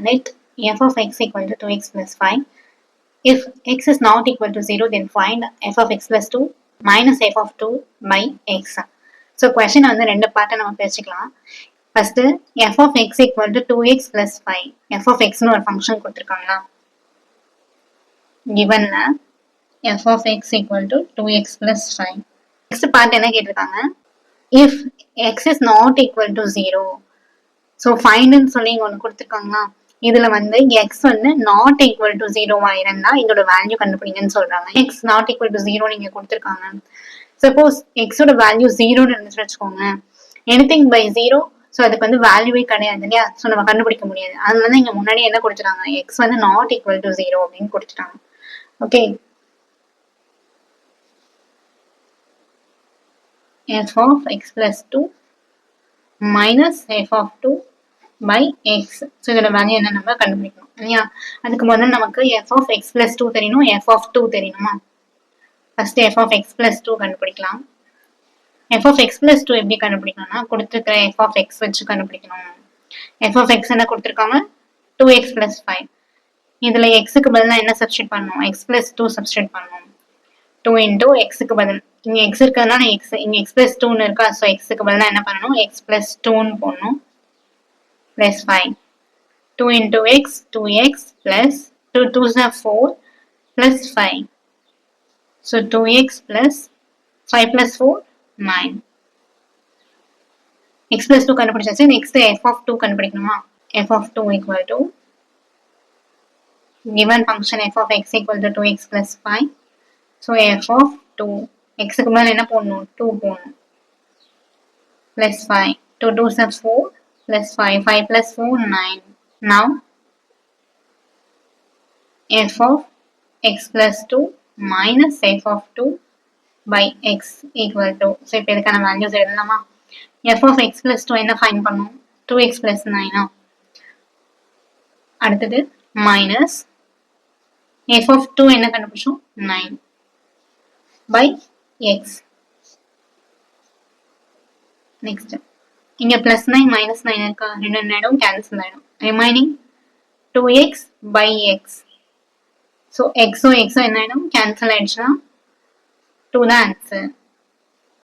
let f of x equal to 2x plus 5. If x is not equal to 0, then find f of x plus 2 minus f of 2 by x. So question வந்து ரெண்டு பார்ட்டை நம்ம பிரிச்சுக்கலாம். First f of x equal to 2x plus 5. f of x னு ஒரு function கொடுத்துருக்காங்களா, givenல f of x equal to 2x plus 5. Next part என்ன கேட்டிருக்காங்க, if x is not equal to 0, so ஃபைண்டுன்னு சொல்லி இங்கே ஒன்று கொடுத்துருக்காங்களா, இதில் வந்து எக்ஸ் வந்து நாட் ஈக்குவல் டு 0வா இருந்தால் இதோட வேல்யூ கண்டுபிடிங்கன்னு சொல்கிறாங்க. எக்ஸ் நாட் ஈக்குவல் டு 0 நீங்கள் கொடுத்துருக்காங்க. சப்போஸ் எக்ஸோட வேல்யூ 0ன்னு இருந்துச்சு வச்சுக்கோங்க, எனிதிங் பை 0, ஸோ அதுக்கு வந்து வேல்யூவே கிடையாது இல்லையா, ஸோ நம்ம கண்டுபிடிக்க முடியாது. அதனால தான் இங்கே முன்னாடி என்ன கொடுத்துட்டாங்க, எக்ஸ் வந்து நாட் ஈக்குவல் டு 0 அப்படின்னு கொடுத்துட்டாங்க. Okay, f of x plus 2 minus f of 2 by x. So இதோட வேல்யூ என்ன நம்ம கண்டுபிடிக்கணும் இல்லையா. அதுக்கு முதல்ல நமக்கு f of x plus 2 தெரியணும், f of 2 தெரியணுமா. First f of x plus 2 கண்டுபிடிக்கலாம். f of x plus 2 எப்படி கண்டுபிடிக்கணும்னா, கொடுத்துருக்கிற f of x வச்சு கண்டுபிடிக்கணும். f of x என்ன கொடுத்துருக்காங்க, 2x plus 5. இதில் எக்ஸுக்கு பதிலாக என்ன சப்ஸ்டியூட் பண்ணணும், x plus 2 சப்ஸ்டியூட் பண்ணணும். 2 into x-க்கு பதில், இங்கே x இருக்கிறதுனால x, இங்கே x plus 2ன்னு இருக்கா, ஸோ x-க்கு பதிலாக என்ன பண்ணணும், x plus 2ன்னு போடணும், plus 5. 2 into x, 2x plus 2 2s are 4 plus 5. So 2x plus 5 plus 4, 9. x plus 2 கண்டுபிடிச்சாச்சு. Next f of 2 கண்டுபிடிக்கணுமா. f of 2 equal to given function f of x equal to 2x plus 5. So f of 2, x-க்கு மேலே என்ன போடணும், 2 போடணும், plus 5. 2 2s are 4 plus 5, 5 plus 4, 9. Now f of x plus 2 minus f of 2 by x equal to, so இப்போ இதுக்கான values எழுதலாமா. f of x plus 2 என்ன find பண்ணும், 2x plus 9. அடுத்தது minus f of 2 என்ன கண்டுபிடிச்சோம், 9 by x. நெக்ஸ்ட் இங்க plus 9 minus 9 இருக்கா, ரெண்டு நேரம் கேன்சல் ஆயிடும். Remaining 2x by x. So Exo Exo என்ன ஆயிடும், கேன்சல் ஆயிடுச்சுன்னா 2 தான் ஆன்சர்.